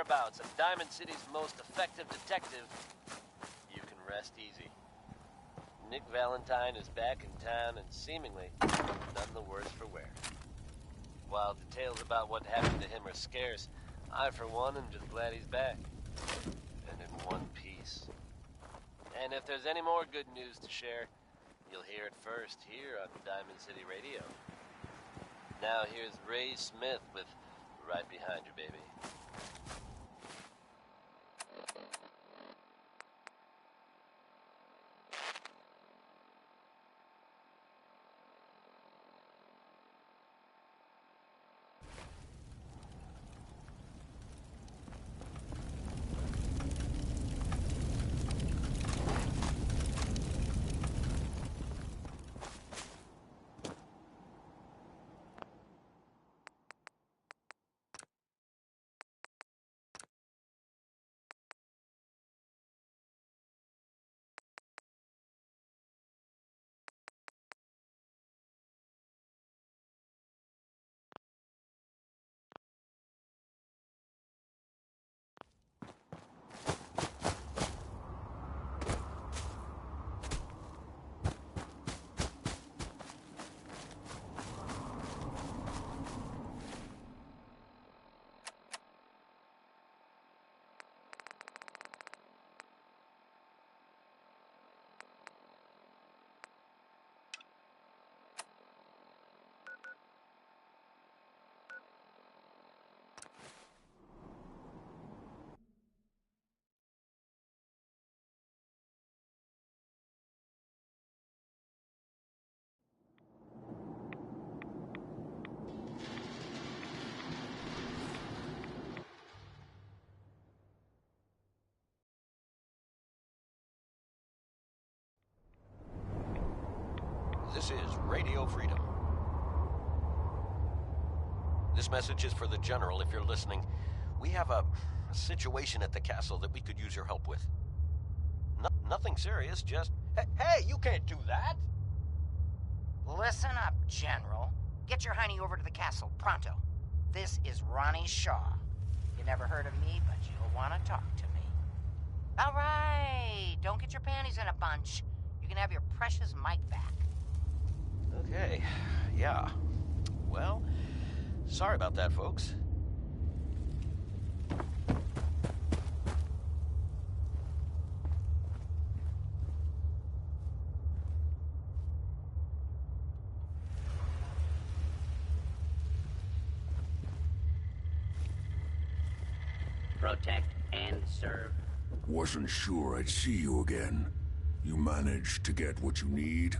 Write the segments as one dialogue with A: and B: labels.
A: whereabouts of Diamond City's most effective detective, you can rest easy. Nick Valentine is back in town and seemingly none the worse for wear. While details about what happened to him are scarce, I, for one, am just glad he's back. And in one piece. And if there's any more good news to share, you'll hear it first here on Diamond City Radio. Now here's Ray Smith with Right Behind You, Baby.
B: This is Radio Freedom. This message is for the General, if you're listening. We have a situation at the castle that we could use your help with. Nothing serious, just... Hey, you can't do that!
C: Listen up, General. Get your hiney over to the castle, pronto. This is Ronnie Shaw. You never heard of me, but you'll want to talk to me. All right, don't get your panties in a bunch. You can have your precious mic back.
B: Okay, yeah. Well, sorry about that, folks.
D: Protect and serve.
E: Wasn't sure I'd see you again. You managed to get what you need?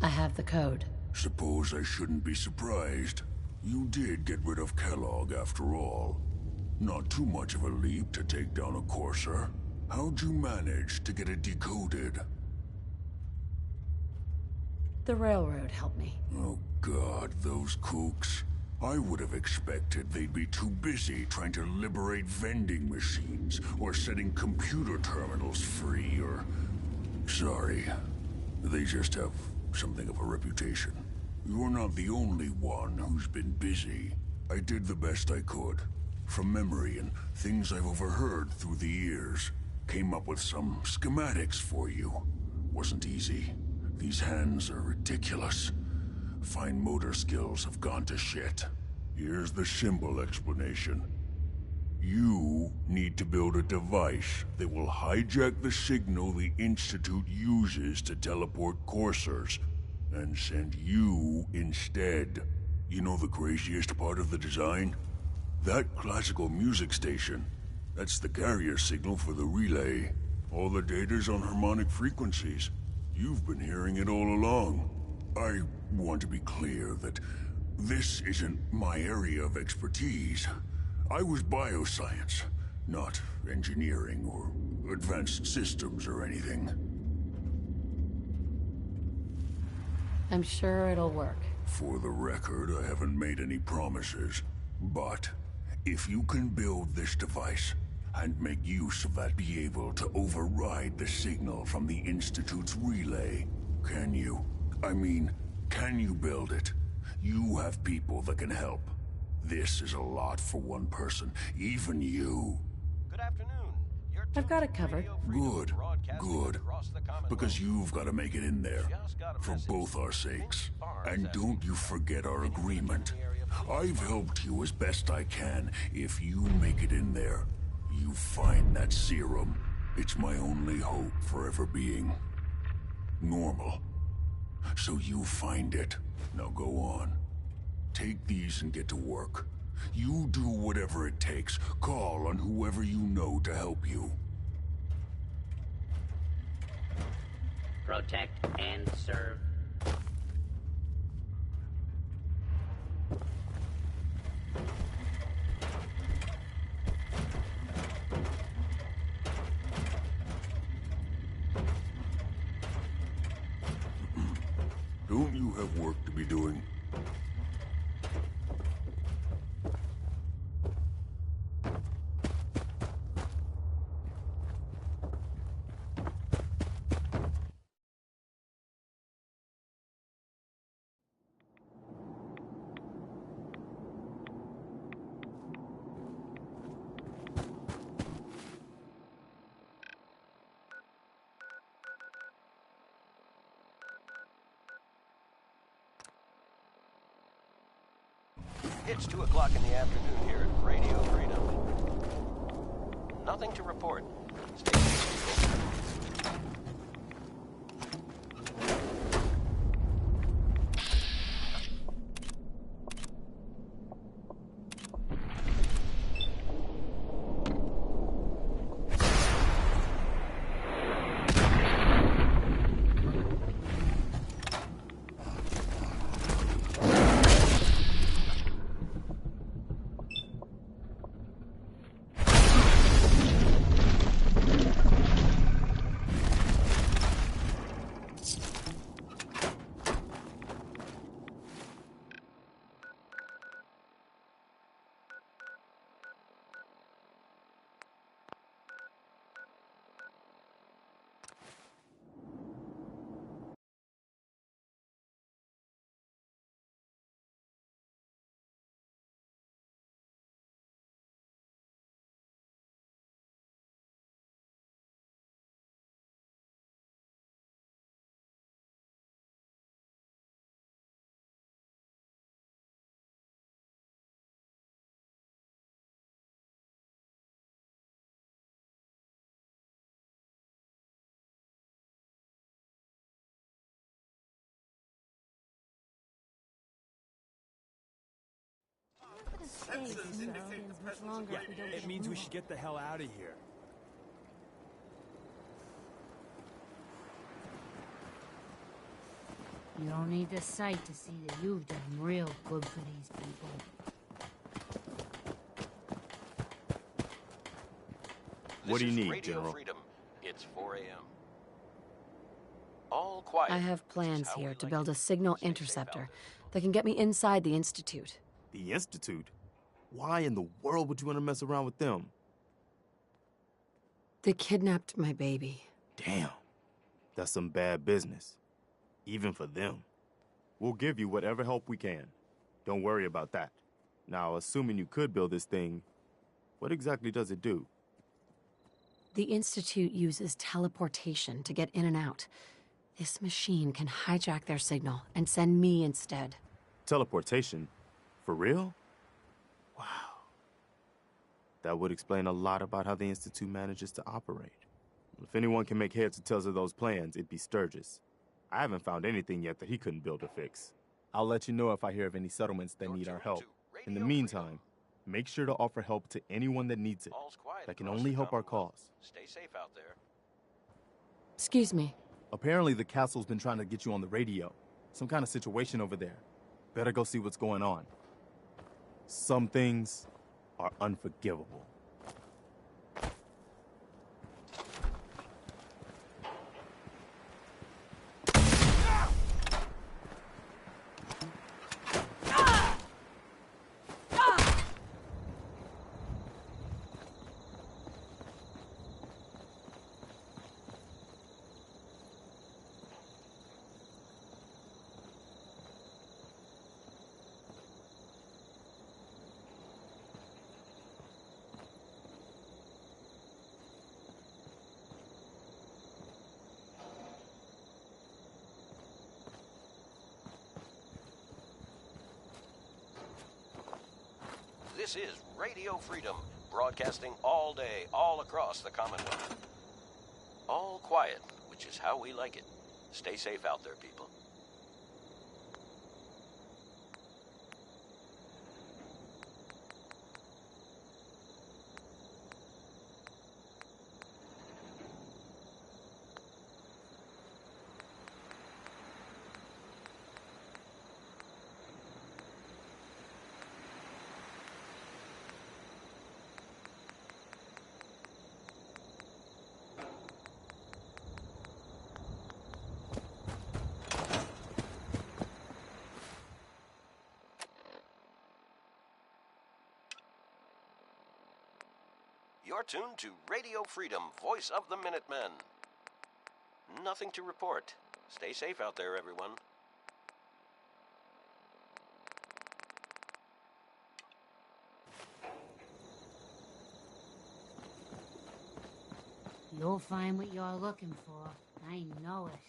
F: I have the code.
E: Suppose I shouldn't be surprised. You did get rid of Kellogg after all. Not too much of a leap to take down a courser. How'd you manage to get it decoded?
F: The railroad helped me.
E: Oh God, those kooks. I would have expected they'd be too busy trying to liberate vending machines or setting computer terminals free or... Sorry. They just have something of a reputation. You're not the only one who's been busy. I did the best I could. From memory and things I've overheard through the years. Came up with some schematics for you. Wasn't easy. These hands are ridiculous. Fine motor skills have gone to shit. Here's the simple explanation. You need to build a device that will hijack the signal the Institute uses to teleport coursers, and send you instead. You know the craziest part of the design? That classical music station. That's the carrier signal for the relay. All the data's on harmonic frequencies. You've been hearing it all along. I want to be clear that this isn't my area of expertise. I was bioscience, not engineering or advanced systems or anything.
F: I'm sure it'll work.
E: For the record, I haven't made any promises. But if you can build this device and make use of that, be able to override the signal from the Institute's relay, can you? I mean, can you build it? You have people that can help. This is a lot for one person, even you.
B: Good afternoon. You're
F: I've got
B: tuned
F: it
B: to
F: covered.
B: Radio Freedom,
E: Good,
B: broadcasting
E: good.
B: across the Commonwealth.
E: Because you've got to make it in there.
B: Just got a
E: For
B: message.
E: both our sakes.
B: Vince Farms
E: And
B: asking
E: don't you
B: for help.
E: forget our
B: Anyone in
E: agreement.
B: the area, please
E: I've
B: call.
E: helped you as best I can. If you make it in there, you find that serum. It's my only hope for ever being normal. So you find it. Now go on. Take these and get to work. You do whatever it takes. Call on whoever you know to help you.
D: Protect and serve.
E: Don't you have work to be doing?
B: It's 2 o'clock in the afternoon here at Radio Freedom. Nothing to report. Stay safe.
G: It means we should get the hell out of here.
H: You don't need the sight to see that you've done real good for these people.
G: What do you
B: This is
G: need,
B: Radio
G: General?
B: Freedom. It's 4 a.m. All quiet.
F: I have
B: This is
F: plans
B: how we
F: here to
B: like
F: build
B: it.
F: a signal
B: Stay safe out
F: interceptor
B: there.
F: that can get me inside the Institute.
G: The Institute? Why in the world would you want to mess around with them?
F: They kidnapped my baby.
G: Damn. That's some bad business. Even for them. We'll give you whatever help we can. Don't worry about that. Now, assuming you could build this thing, what exactly does it do?
F: The Institute uses teleportation to get in and out. This machine can hijack their signal and send me instead.
G: Teleportation? For real? Wow. That would explain a lot about how the Institute manages to operate. If anyone can make heads or tails of those plans, it'd be Sturgis. I haven't found anything yet that he couldn't build or fix. I'll let you know if I hear of any settlements that need our help. In the meantime, make sure to offer help to anyone that needs it.
B: All's quiet
G: That can
B: across
G: only
B: the
G: help our
B: Commonwealth.
G: cause.
B: Stay safe out there.
F: Excuse me.
G: Apparently the castle's been trying to get you on the radio. Some kind of situation over there. Better go see what's going on. Some things are unforgivable.
B: This is Radio Freedom, broadcasting all day, all across the Commonwealth. All quiet, which is how we like it. Stay safe out there, people. You're tuned to Radio Freedom, voice of the Minutemen. Nothing to report. Stay safe out there, everyone.
H: You'll find what you're looking for. I know it.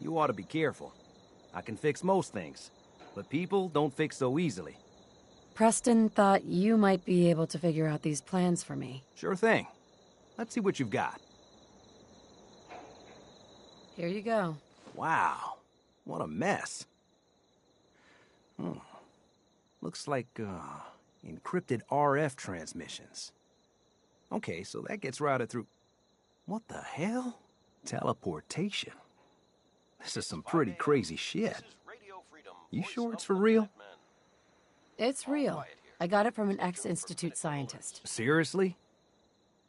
I: You ought to be careful. I can fix most things, but people don't fix so easily.
F: Preston thought you might be able to figure out these plans for me.
I: Sure thing. Let's see what you've got.
F: Here you go.
I: Wow, what a mess. Looks like, encrypted RF transmissions. Okay, so that gets routed through... What the hell? Teleportation. This is some pretty crazy shit. You sure it's for real?
F: It's real. I got it from an ex-Institute scientist.
I: Seriously?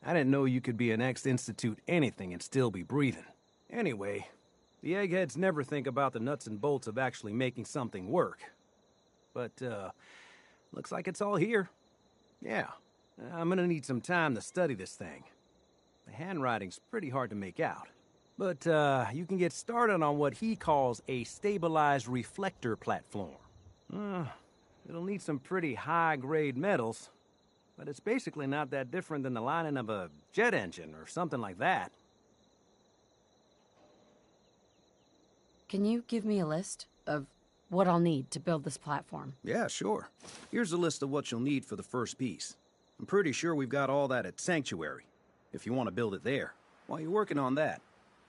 I: I didn't know you could be an ex-Institute anything and still be breathing. Anyway, the eggheads never think about the nuts and bolts of actually making something work. But, looks like it's all here. Yeah, I'm gonna need some time to study this thing. The handwriting's pretty hard to make out. But, you can get started on what he calls a stabilized reflector platform. It'll need some pretty high-grade metals, but it's basically not that different than the lining of a jet engine or something like that.
F: Can you give me a list of what I'll need to build this platform?
I: Yeah, sure. Here's a list of what you'll need for the first piece. I'm pretty sure we've got all that at Sanctuary, if you want to build it there. While you're working on that,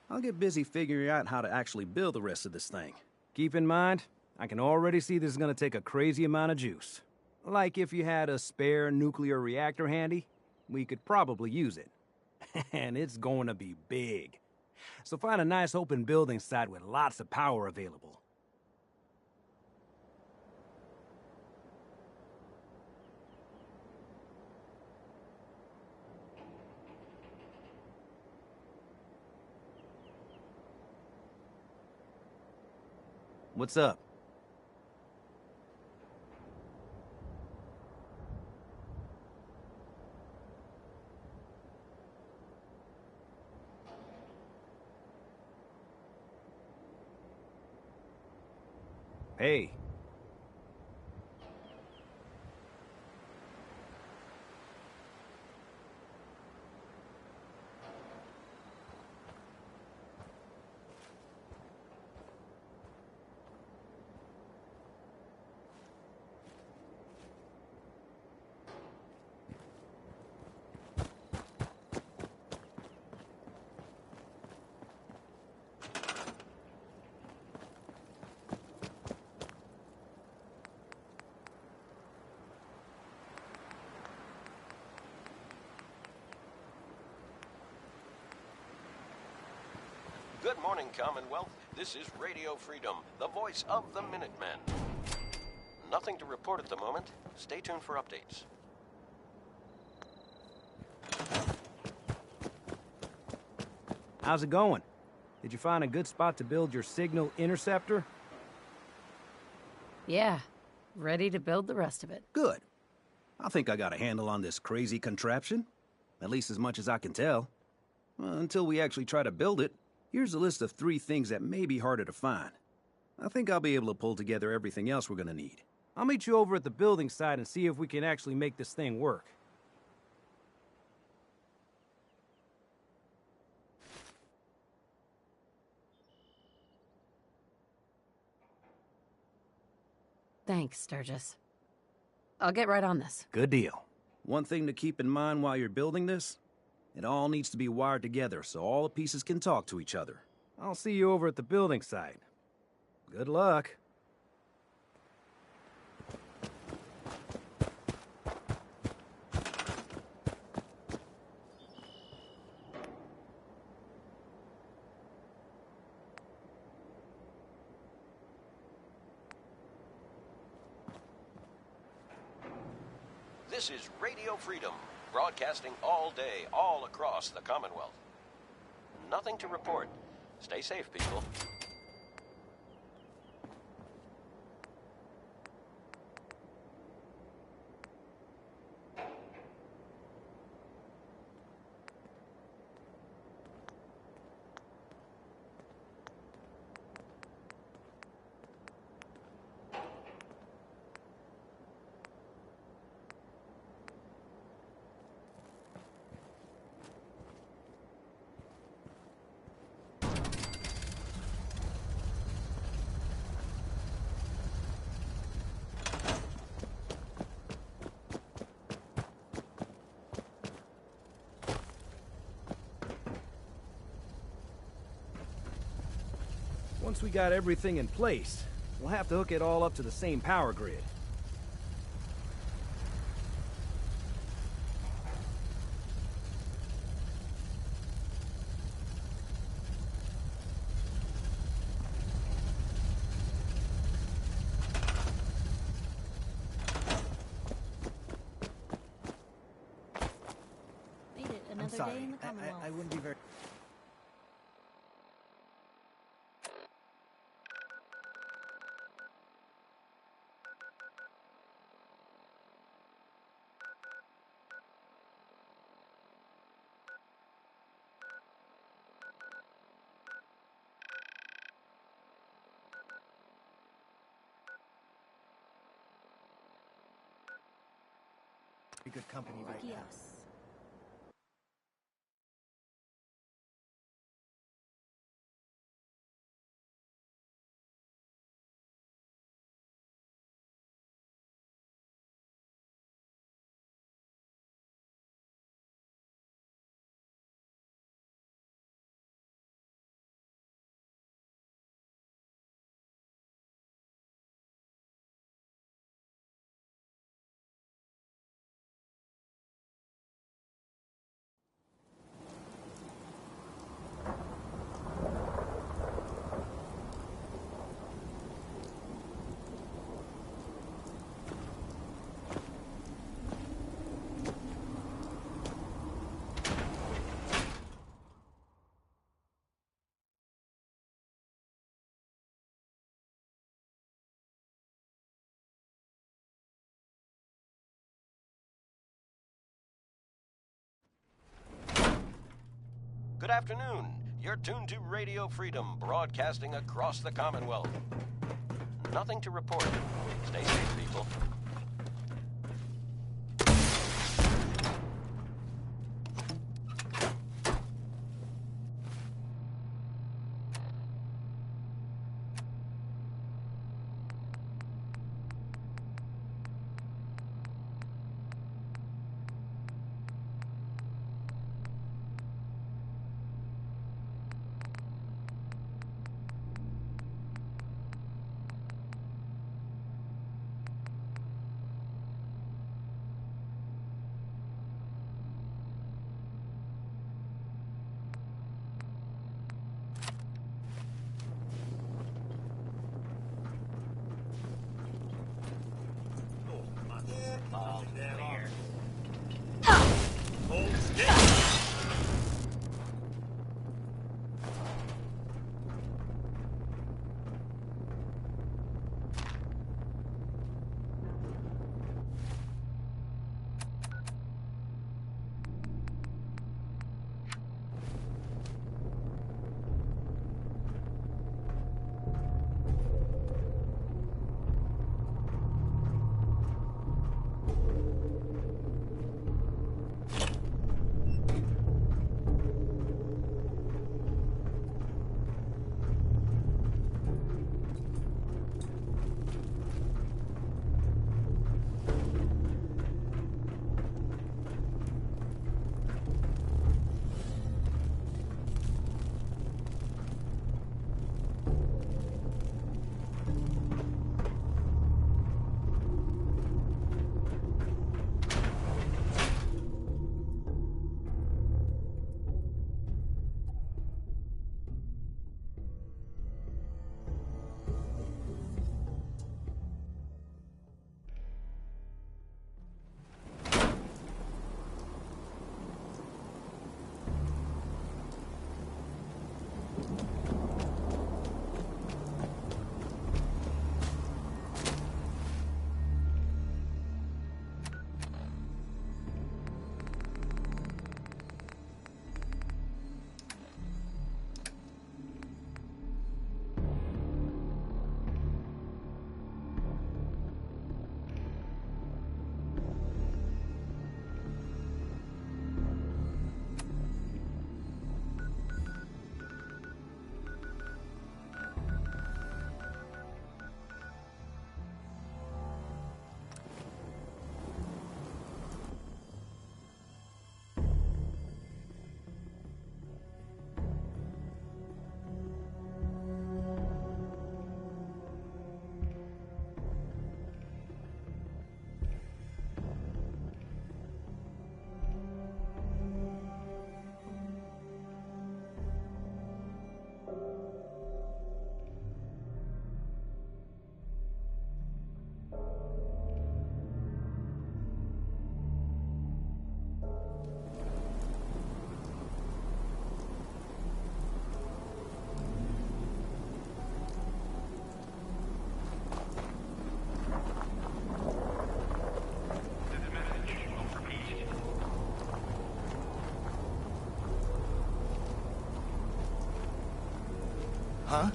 I: I'll get busy figuring out how to actually build the rest of this thing. Keep in mind, I can already see this is gonna take a crazy amount of juice. Like if you had a spare nuclear reactor handy, we could probably use it. And it's going to be big. So find a nice open building site with lots of power available. What's up? Hey.
B: Good morning, Commonwealth. This is Radio Freedom, the voice of the Minutemen. Nothing to report at the moment. Stay tuned for updates.
I: How's it going? Did you find a good spot to build your signal interceptor?
F: Yeah, ready to build the rest of it.
I: Good. I think I got a handle on this crazy contraption. At least as much as I can tell. Until we actually try to build it, here's a list of 3 things that may be harder to find. I think I'll be able to pull together everything else we're gonna need.
J: I'll meet you over at the building site and see if we can actually make this thing work.
F: Thanks, Sturgis. I'll get right on this.
I: Good deal. One thing to keep in mind while you're building this, it all needs to be wired together so all the pieces can talk to each other.
J: I'll see you over at the building site. Good luck.
B: This is Radio Freedom, broadcasting all day, all across the Commonwealth. Nothing to report. Stay safe, people.
J: Once we got everything in place, we'll have to hook it all up to the same power grid.
H: Made it another day in the Commonwealth.
I: I wouldn't be very... good company right now.
H: Yes.
B: Good afternoon. You're tuned to Radio Freedom, broadcasting across the Commonwealth. Nothing to report. Stay safe, people.
E: Huh?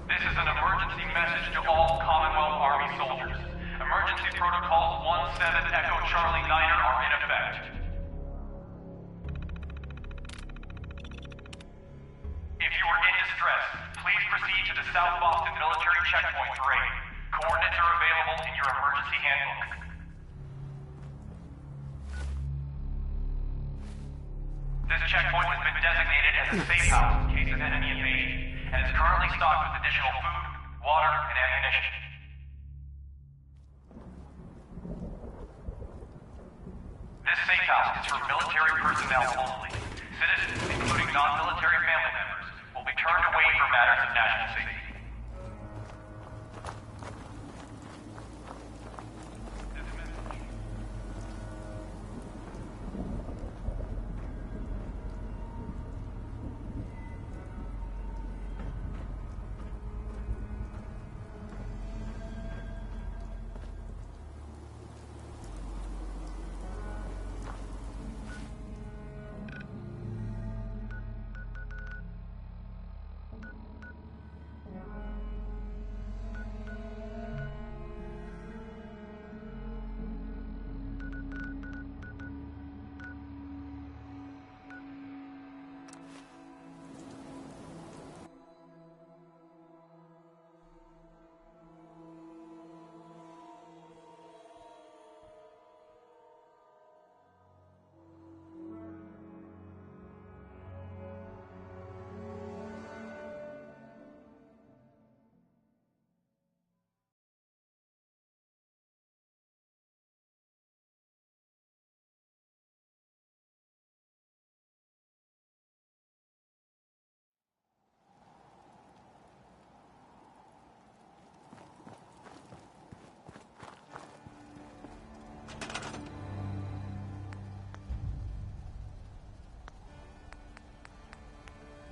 K: This is an emergency message to all Commonwealth Army soldiers. Emergency protocol 17 Echo Charlie 9 are in effect. If you are in distress, please proceed to the South Boston Military Checkpoint Parade. Coordinates are available in your emergency handbook. This checkpoint has been designated as a safe house in case of enemy invasion, and is currently stocked with additional food, water, and ammunition. This safe house is for military personnel only. Citizens, including non-military family members, will be turned away for matters of national safety. This message will repeat. This is an emergency message to all Commonwealth Army soldiers. Emergency protocols 17 Echo Charlie 9 are in effect. If you are in distress, please proceed to the South Boston Military Checkpoint Parade. Coordinates are available in your emergency handbook. This checkpoint has been designated as a safe house in case of enemy invasion, and is currently stocked with additional food, water, and ammunition.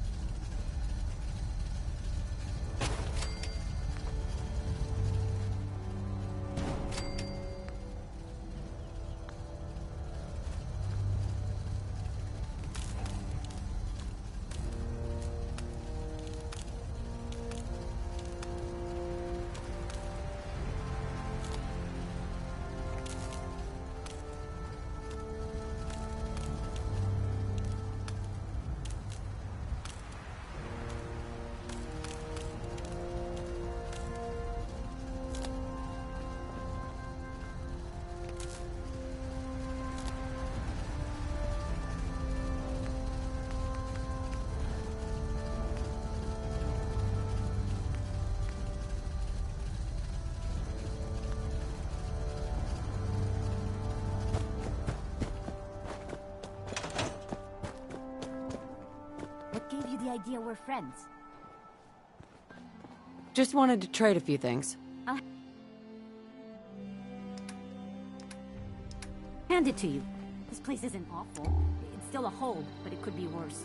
K: This safe house is for military personnel only. Citizens, including non-military family members, will be turned away for matters of national safety.
H: the idea we're friends?
F: Just wanted to trade a few things.
H: I'll hand it to you. The This place isn't awful. It's still a hole, but it could be worse.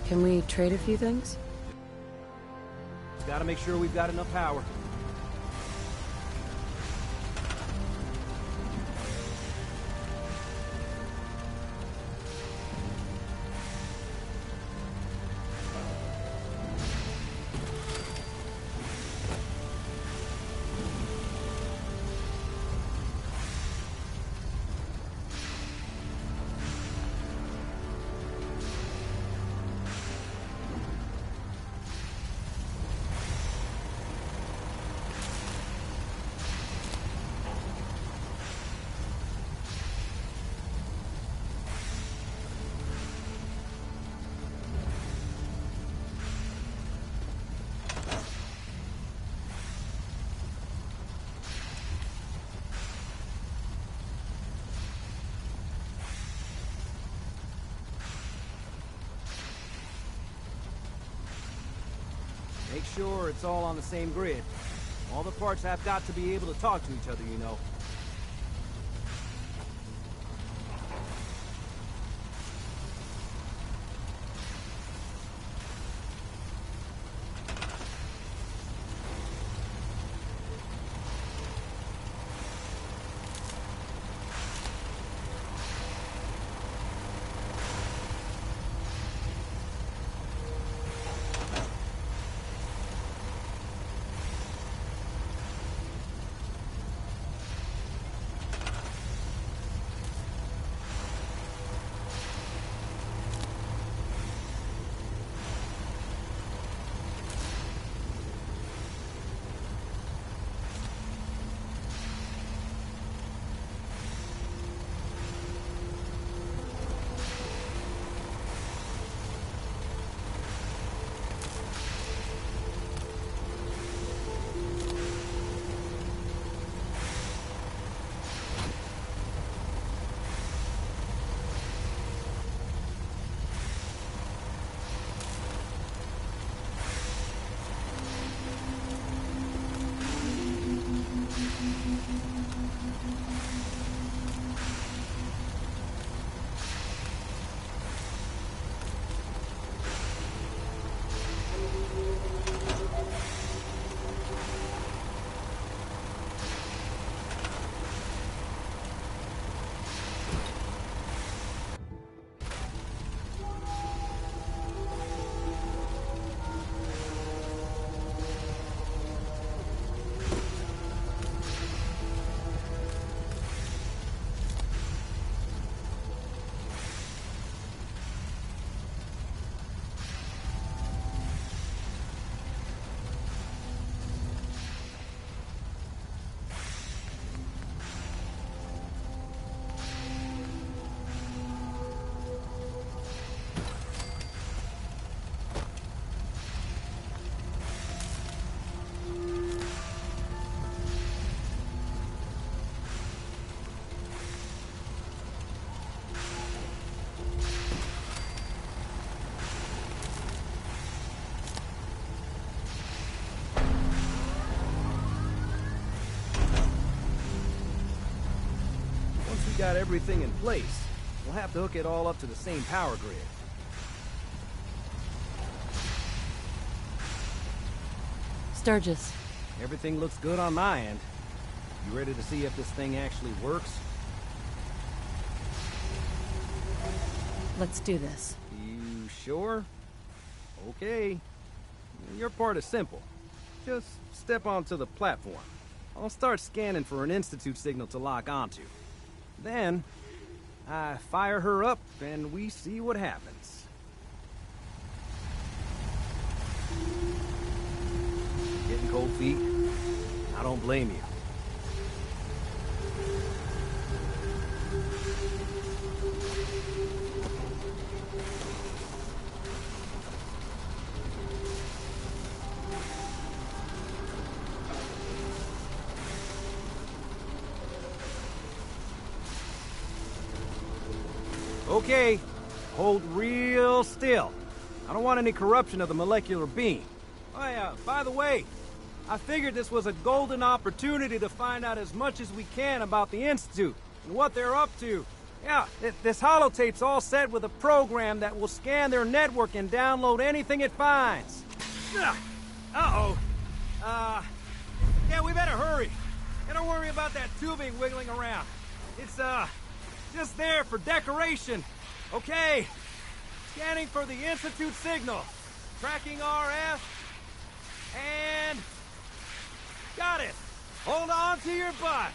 F: Can we trade a few things?
J: Gotta make sure we've got enough power. Make sure it's all on the same grid. All the parts have got to be able to talk to each other, you know. Got everything in place. We'll have to hook it all up to the same power grid.
F: Sturgis.
J: Everything looks good on my end. You ready to see if this thing actually works?
F: Let's do this.
J: You sure? Okay. Your part is simple.
I: Just step onto the platform. I'll start scanning for an Institute signal to lock onto. Then, I fire her up and we see what happens. Getting cold feet? I don't blame you. Okay, hold real still. I don't want any corruption of the molecular beam. Oh, by the way, I figured this was a golden opportunity to find out as much as we can about the Institute and what they're up to. Yeah, this holotape's all set with a program that will scan their network and download anything it finds. Uh-oh. Yeah, we better hurry. And don't worry about that tubing wiggling around. It's, just there for decoration. Okay. Scanning for the Institute signal. Tracking RF. And... got it. Hold on to your butt.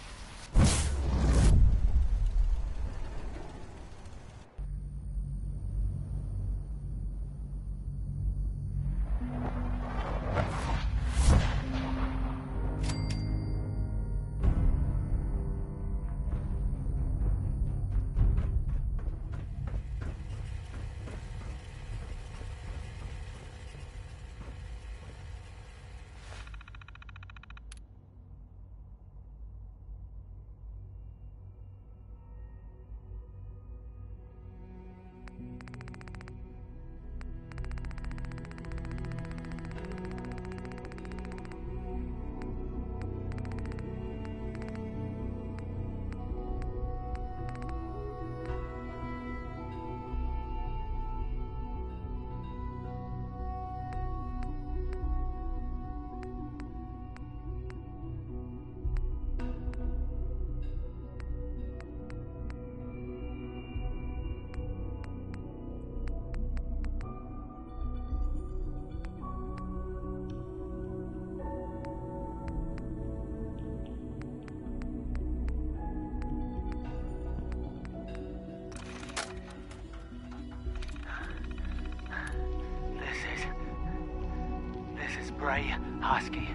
L: Bray Husky.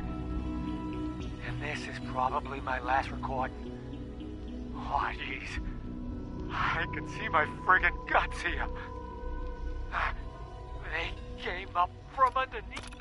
L: And this is probably my last recording. Oh, jeez. I can see my friggin' guts here. They came up from underneath.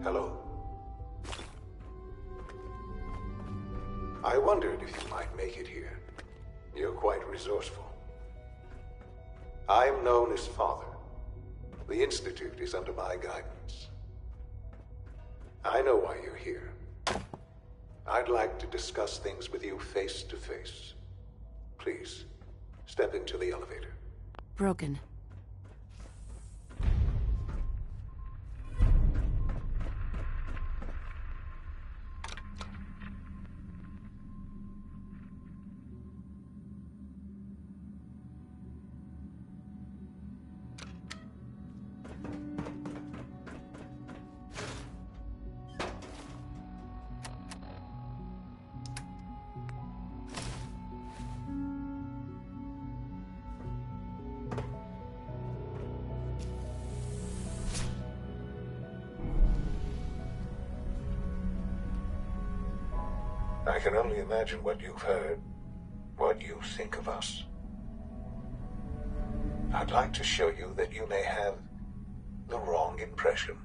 M: Hello. I wondered if you might make it here. You're quite resourceful. I'm known as Father. The Institute is under my guidance. I know why you're here. I'd like to discuss things with you face to face. Please, step into the elevator.
F: Broken.
M: can only imagine what you've heard, what you think of us. I'd like to show you that you may have the wrong impression.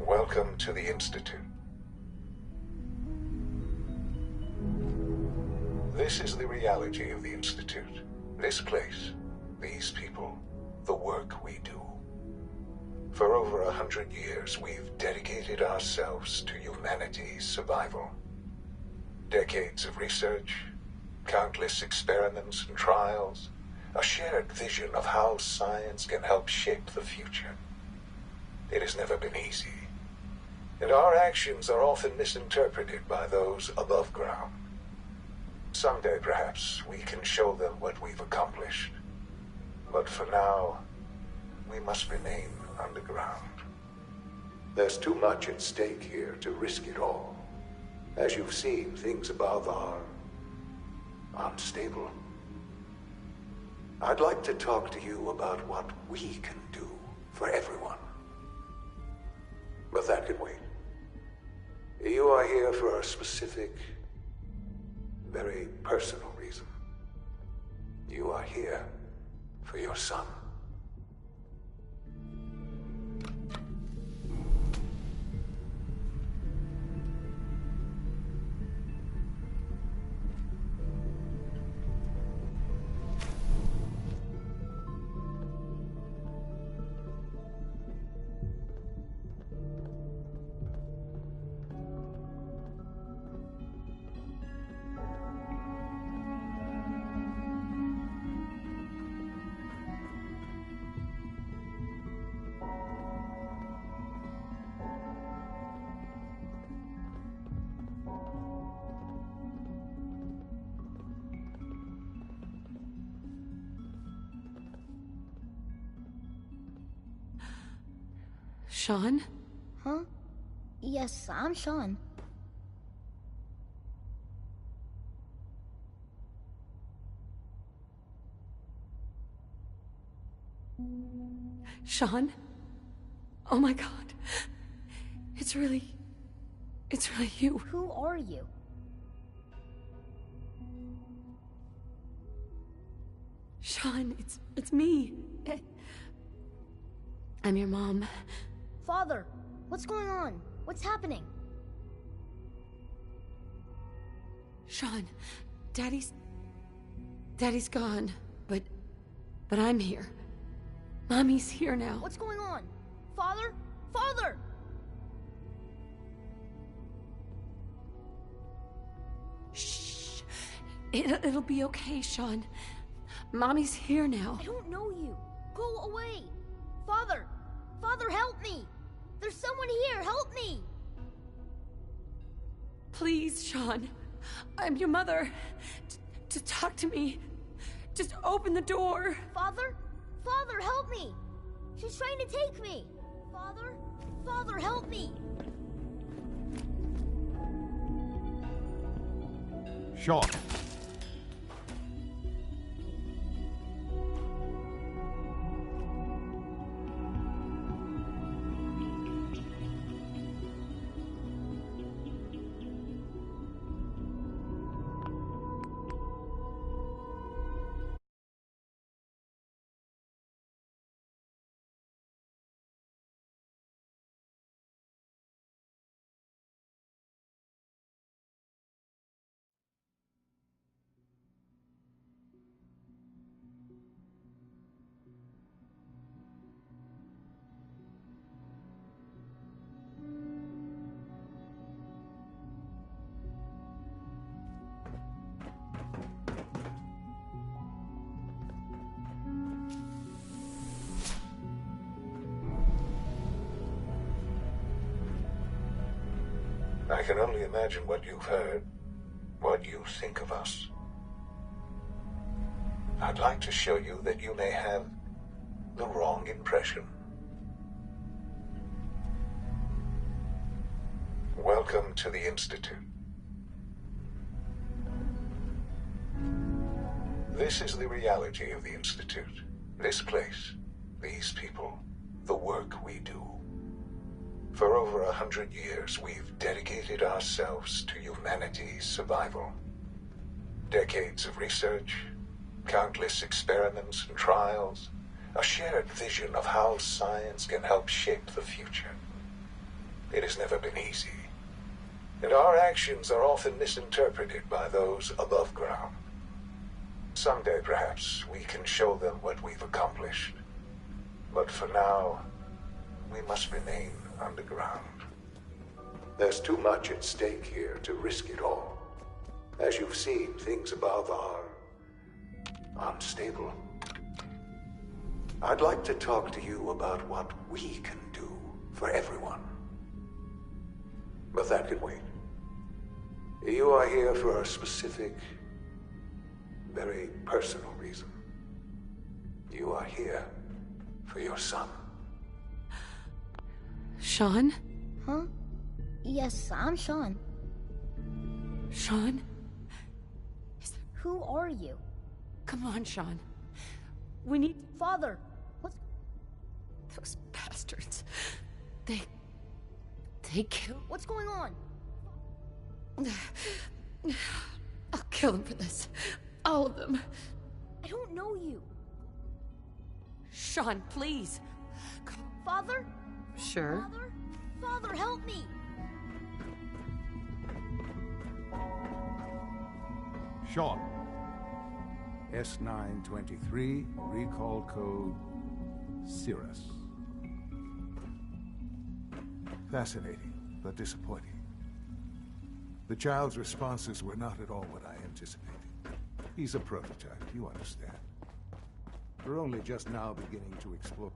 M: Welcome to the Institute. This is the reality of the Institute. This place, these people, the work we do. For over 100 years, we've dedicated ourselves to humanity's survival. Decades of research, countless experiments and trials, a shared vision of how science can help shape the future. It has never been easy, and our actions are often misinterpreted by those above ground. Someday, perhaps, we can show them what we've accomplished. But for now, we must remain underground. There's too much at stake here to risk it all. As you've seen, things above are unstable. I'd like to talk to you about what we can do for everyone. But that can wait. You are here for a specific, very personal reason. You are here for your son.
F: Sean?
N: Huh? Yes, I'm Sean.
F: Sean? Oh my God. It's really you.
N: Who are you?
F: Sean, it's me. I'm your mom.
N: Father, what's going on? What's happening?
F: Sean, Daddy's gone, but I'm here. Mommy's here now.
N: What's going on? Father? Father!
F: Shh. It'll be okay, Sean. Mommy's here now.
N: I don't know you. Go away. Father! Father, help me! There's someone here, help me!
F: Please, Sean. I'm your mother. To talk to me. Just open the door.
N: Father? Father, help me! She's trying to take me! Father? Father, help me!
O: Sean.
M: I can only imagine what you've heard, what you think of us. I'd like to show you that you may have the wrong impression. Welcome to the Institute. This is the reality of the Institute. This place, these people, the work we do. For over 100 years, we've dedicated ourselves to humanity's survival. Decades of research, countless experiments and trials, a shared vision of how science can help shape the future. It has never been easy, and our actions are often misinterpreted by those above ground. Someday, perhaps, we can show them what we've accomplished. But for now, we must remain underground. There's too much at stake here to risk it all. As you've seen, things above are unstable. I'd like to talk to you about what we can do for everyone. But that can wait. You are here for a specific, very personal reason. You are here for your son.
F: Sean?
N: Huh? Yes, I'm Sean.
F: Sean?
N: Who are you?
F: Come on, Sean. We need...
N: Father! What?
F: Those bastards. They killed...
N: What's going on?
F: I'll kill them for this. All of them.
N: I don't know you.
F: Sean, please.
N: Father?
F: Sure.
N: Father? Father, help me!
O: Sean. S923, recall code Cirrus. Fascinating, but disappointing. The child's responses were not at all what I anticipated. He's a prototype, you understand. We're only just now beginning to explore.